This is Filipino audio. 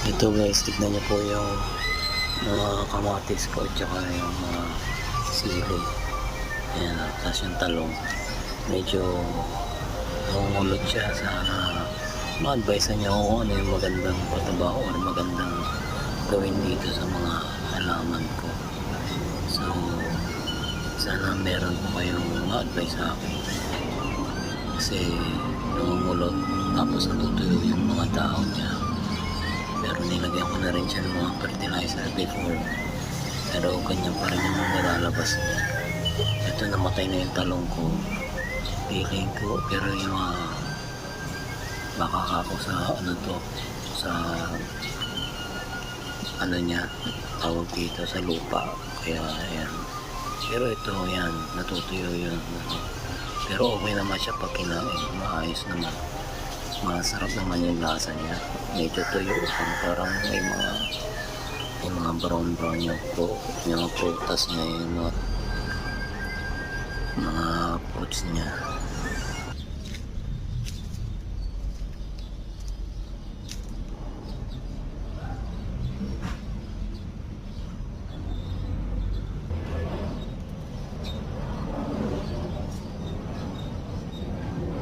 Ito guys, tignan niyo po yung mga kamatis ko at saka yung mga sili. Ayan, tapos yung talong. Medyo nangungulot siya. Sana ma-advise niya ako kung ano yung magandang patabaho or magandang gawin dito sa mga halaman ko. So, sana meron po kayong ma-advise sa akin. Kasi nangungulot tapos natutuyo yung mga dahon niya. Pero nilagyan ko na rin siya ng mga fertilizer before, pero ganyan pa rin yung nilalabas niya. Ito, namatay na yung talong ko, feeling ko, pero yung baka ako sa ano to, sa ano niya, tawag dito sa lupa, kaya ayan. Pero ito, yan, natutuyo yun, pero okay naman siya pag kinain, maayos naman, masarap naman yung lasa niya. Medyo tuyo, parang may mga brown yung mga prutas niya, yung mga fruits niya.